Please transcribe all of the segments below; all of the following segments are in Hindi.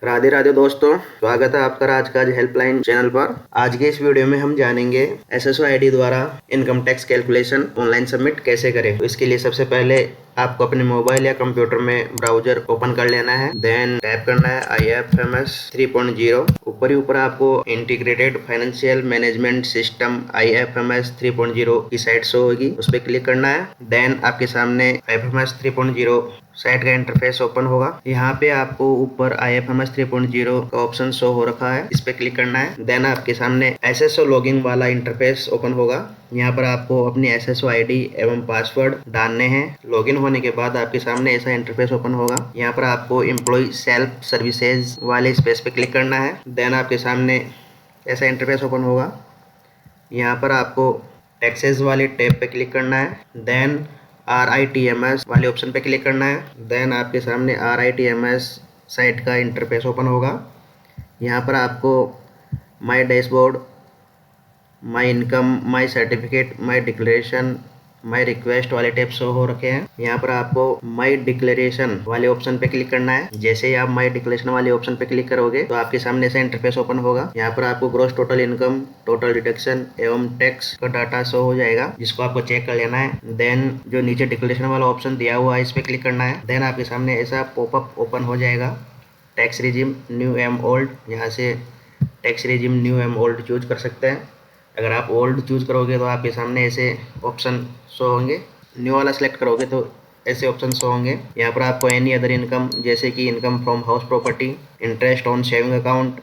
राधे राधे दोस्तों, स्वागत है आपका राजकाज हेल्पलाइन चैनल पर। आज के इस वीडियो में हम जानेंगे एसएसओ आईडी द्वारा income tax calculation online submit कैसे करें। तो इसके लिए सबसे पहले आपको अपने मोबाइल या कंप्यूटर में ब्राउजर ओपन कर लेना है। देन टाइप करना है IFMS 3.0। ऊपर ही ऊपर आपको integrated financial management system IFMS 3.0 की साइट शो होगी, उस पर क्लिक करना है। देन आपके सामने IFMS 3.0 साइट का इंटरफेस ओपन होगा। यहाँ पे आपको ऊपर IFMS 3.0 का ऑप्शन शो हो रखा है, इस पे क्लिक करना है। देन आपके सामने SSO लॉगिन वाला इंटरफेस ओपन होगा। यहाँ पर आपको अपनी SSO आईडी एवं पासवर्ड डालने हैं। लॉगिन होने के बाद आपके सामने ऐसा इंटरफेस ओपन होगा। यहाँ पर आपको एम्प्लॉय सेल्फ सर्विसेज वाले स्पेस पे क्लिक करना है। देन आपके सामने ऐसा इंटरफेस ओपन होगा। यहाँ पर आपको टैक्सेस वाले टैब पे क्लिक करना है। देन RITMS वाले ऑप्शन पे क्लिक करना है। देन आपके सामने RITMS साइट का इंटरफेस ओपन होगा। यहाँ पर आपको my dashboard, my income, my certificate, my declaration, my request वाले टैब शो हो रखे हैं। यहाँ पर आपको माई डिक्लेरेशन वाले ऑप्शन पे क्लिक करना है। जैसे ही आप माई डिक्लेरेशन वाले ऑप्शन पे क्लिक करोगे तो आपके सामने ऐसा इंटरफेस ओपन होगा। यहाँ पर आपको gross total income, total deduction एवं टैक्स का डाटा शो हो जाएगा, जिसको आपको चेक कर लेना है। देन जो नीचे डिक्लेरेशन वाला ऑप्शन दिया हुआ है, इस पे क्लिक करना है। देन आपके सामने ऐसा पॉपअप ओपन हो जाएगा, tax regime new am old. यहाँ से tax regime new am old choose कर सकते हैं। अगर आप ओल्ड चूज करोगे तो आपके सामने ऐसे ऑप्शन शो होंगे। न्यू वाला सेलेक्ट करोगे तो ऐसे ऑप्शन शो होंगे। यहाँ पर आपको एनी अदर इनकम, जैसे कि income from house property, interest on saving account,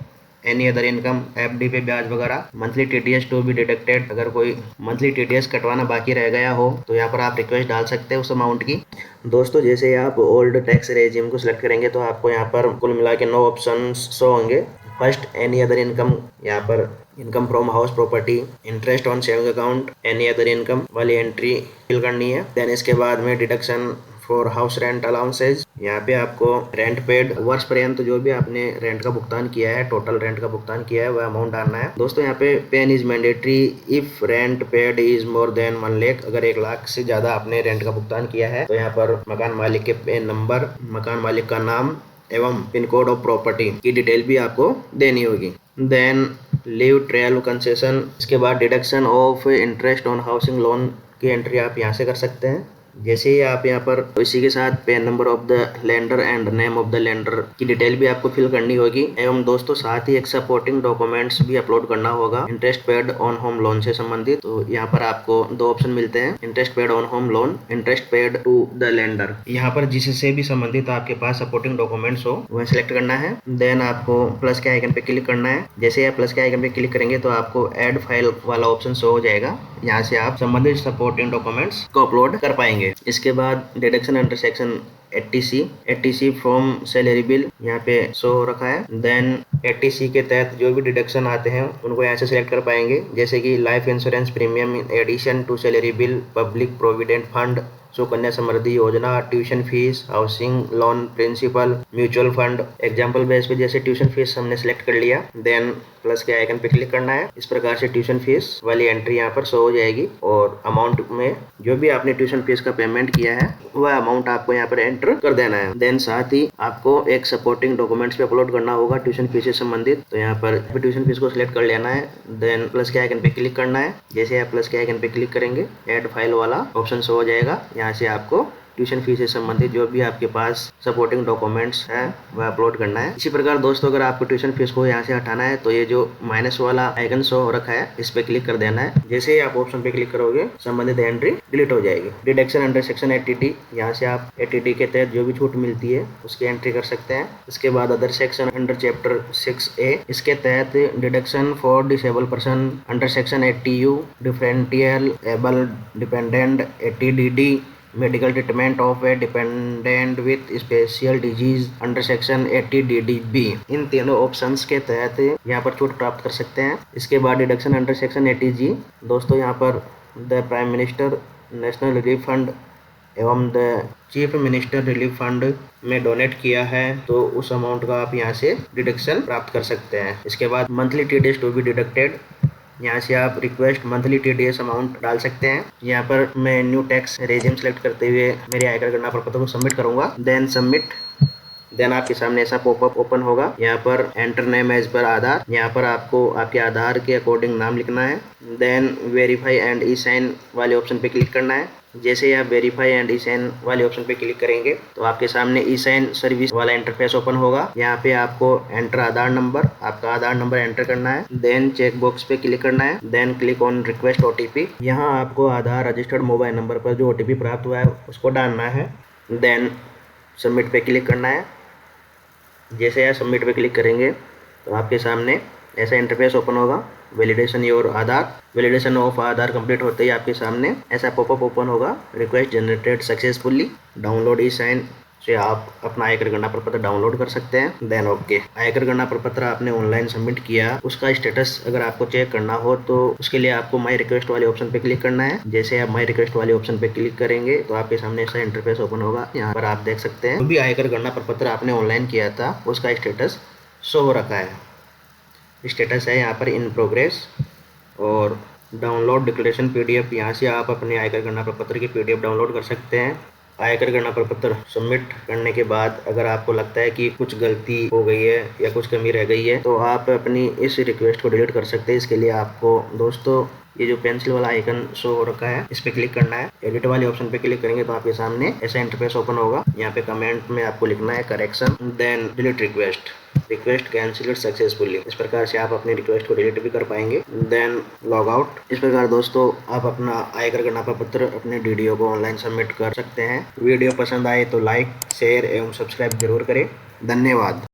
any other income, FD पे ब्याज वगैरह, monthly TDS to be deducted. अगर कोई मंथली TDS कटवाना बाकी रह गया हो तो यहाँ पर आप रिक्वेस्ट डाल सकते हैं उस अमाउंट की। दोस्तों, जैसे ही आप ओल्ड टैक्स रेजिम को सिलेक्ट करेंगे तो आपको यहाँ पर कुल मिला के 9 ऑप्शन शो होंगे। फर्स्ट एनी अदर इनकम, यहाँ पर income from house property, interest on saving account, any other income वाली एंट्री फिल करनी है। देन इसके बाद में deduction for house rent allowances, यहाँ पे आपको रेंट पेड वर्ष पर्यंत जो भी आपने रेंट का भुगतान किया है, टोटल रेंट का भुगतान किया है, वह अमाउंट डालना है। दोस्तों, यहाँ पे PAN is mandatory if rent paid is more than 1 lakh. अगर 1 लाख से ज्यादा आपने रेंट का भुगतान किया है तो यहाँ पर मकान मालिक के पेन नंबर, मकान मालिक का नाम एवं पिन कोड ऑफ प्रॉपर्टी की डिटेल भी आपको देनी होगी। देन लीव ट्रायल कंसेशन, इसके बाद deduction of interest on housing loan की एंट्री आप यहाँ से कर सकते हैं। जैसे ही आप यहाँ पर इसी के साथ PAN number of the lender and name of the lender की डिटेल भी आपको फिल करनी होगी। एवं दोस्तों, साथ ही एक सपोर्टिंग डॉक्यूमेंट्स भी अपलोड करना होगा interest paid on home loan से संबंधित। तो यहाँ पर आपको 2 ऑप्शन मिलते हैं, interest paid on home loan, interest paid to the lender. यहाँ पर जिससे भी संबंधित आपके पास सपोर्टिंग डॉक्यूमेंट्स हो वह सिलेक्ट करना है। देन आपको प्लस के आइकन पे क्लिक करना है। जैसे आप प्लस के आइकन पे क्लिक करेंगे तो आपको ऐड फाइल वाला ऑप्शन शो हो जाएगा। यहाँ से आप संबंधित सपोर्टिंग डॉक्यूमेंट्स को अपलोड कर पाएंगे। इसके बाद deduction under section 80C from salary bill यहाँ पे शो हो रखा है। देन 80C के तहत जो भी डिडक्शन आते हैं उनको यहाँ से सिलेक्ट कर पाएंगे, जैसे कि life insurance premium in addition to salary bill, public provident fund, Sukanya Samriddhi Yojana, tuition fees, housing loan principal, mutual fund. Example base पे जैसे ट्यूशन फीस हमने सिलेक्ट कर लिया। देन प्लस के आइकन पे क्लिक करना है। इस प्रकार से ट्यूशन फीस वाली एंट्री यहाँ पर शो हो जाएगी और अमाउंट में जो भी आपने ट्यूशन फीस का पेमेंट किया है वह अमाउंट आपको यहाँ पर एंटर कर देना है। देन साथ ही आपको एक सपोर्टिंग डॉक्यूमेंट्स पे अपलोड करना होगा ट्यूशन फीस से संबंधित। तो यहाँ पर ट्यूशन फीस को सिलेक्ट कर लेना है। देन प्लस के आइकन पे क्लिक करना है। जैसे आप प्लस के आइकन पे क्लिक करेंगे ऐड फाइल वाला ऑप्शन शो हो जाएगा। यहाँ से आपको ट्यूशन फीस से संबंधित जो भी आपके पास सपोर्टिंग डॉक्यूमेंट्स है वह अपलोड करना है। इसी प्रकार दोस्तों, अगर आपको ट्यूशन फीस को यहाँ से हटाना है तो ये जो माइनस वाला आइकन शो हो रखा है इस पे क्लिक कर देना है। जैसे ही आप ऑप्शन पे क्लिक करोगे संबंधित एंट्री डिलीट हो जाएगी। डिडक्शन अंडर सेक्शन 80D, यहाँ से आप 80D के तहत जो भी छूट मिलती है उसकी एंट्री कर सकते हैं। इसके बाद other section under chapter 6A, इसके तहत deduction for disable person under section 80U, differential able dependent 80DD, medical treatment of A dependent with special disease under section 80DDB। इन तीनों ऑप्शंस के तहत यहाँ पर छूट प्राप्त कर सकते हैं। इसके बाद डिडक्शन अंडर सेक्शन 80G, दोस्तों यहाँ पर the prime minister national relief fund एवं the chief minister relief fund में डोनेट किया है तो उस अमाउंट का आप यहाँ से डिडक्शन प्राप्त कर सकते हैं। इसके बाद monthly TDS to be deducted, यहाँ से आप रिक्वेस्ट मंथली TDS अमाउंट डाल सकते हैं। यहाँ पर मैं न्यू टैक्स रेजिम सेलेक्ट करते हुए मेरे आयकर गणना प्रपत्र को सबमिट करूंगा। देन सबमिट देन आपके सामने ऐसा पॉपअप ओपन होगा। यहाँ पर एंटर नेम एज पर आधार, यहाँ पर आपको आपके आधार के अकॉर्डिंग नाम लिखना है। Then verify and e sign वाले ऑप्शन पे क्लिक करना है। जैसे ही आप वेरीफाई एंड ई साइन वाले ऑप्शन पे क्लिक करेंगे तो आपके सामने ई साइन सर्विस वाला इंटरफेस ओपन होगा। यहाँ पे आपको एंटर आधार नंबर, आपका आधार नंबर एंटर करना है। देन चेक बॉक्स पे क्लिक करना है। Then click on request OTP. यहाँ आपको आधार रजिस्टर्ड मोबाइल नंबर पर जो ओटीपी प्राप्त हुआ है उसको डालना है। देन सबमिट पे क्लिक करना है। जैसे आप सबमिट पे क्लिक करेंगे तो आपके सामने ऐसा इंटरफेस ओपन होगा। Validation your Aadhaar, validation of Aadhaar complete होते ही आपके सामने ऐसा पॉपअप ओपन होगा। रिक्वेस्ट जनरेटेड सक्सेसफुली, डाउनलोड ई साइन से आप अपना आयकर गणना प्रपत्र डाउनलोड कर सकते हैं। देन ओके, आयकर गणना प्रपत्र आपने ऑनलाइन सबमिट किया, उसका स्टेटस अगर आपको चेक करना हो तो उसके लिए आपको माई रिक्वेस्ट वाले ऑप्शन पे क्लिक करना है। जैसे आप माई रिक्वेस्ट वाले ऑप्शन पे क्लिक करेंगे तो आपके सामने ऐसा इंटरफेस ओपन होगा। यहाँ पर आप देख सकते हैं जो भी आयकर गणना प्रपत्र आपने ऑनलाइन किया था उसका स्टेटस शो हो रखा है। स्टेटस है यहाँ पर इन प्रोग्रेस और डाउनलोड डिक्लेरेशन पीडीएफ, यहाँ से आप अपने आयकर गणना प्रपत्र की पीडीएफ डाउनलोड कर सकते हैं। आयकर गणना प्रपत्र सबमिट करने के बाद अगर आपको लगता है कि कुछ गलती हो गई है या कुछ कमी रह गई है तो आप अपनी इस रिक्वेस्ट को डिलीट कर सकते हैं। इसके लिए आपको दोस्तों ये जो पेंसिल वाला आइकन शो हो रखा है इस पे क्लिक करना है। एडिट वाले ऑप्शन पे क्लिक करेंगे तो आपके सामने ऐसा इंटरफेस ओपन होगा। यहाँ पे कमेंट में आपको लिखना है correction, then delete request cancelled successfully. इस प्रकार से आप अपनी रिक्वेस्ट को डिलीट भी कर पाएंगे। Then log out. इस प्रकार दोस्तों आप अपना आयकर गणना प्रपत्र अपने डीडीओ को ऑनलाइन सबमिट कर सकते हैं। वीडियो पसंद आए तो लाइक, शेयर एवं सब्सक्राइब जरूर करें। धन्यवाद।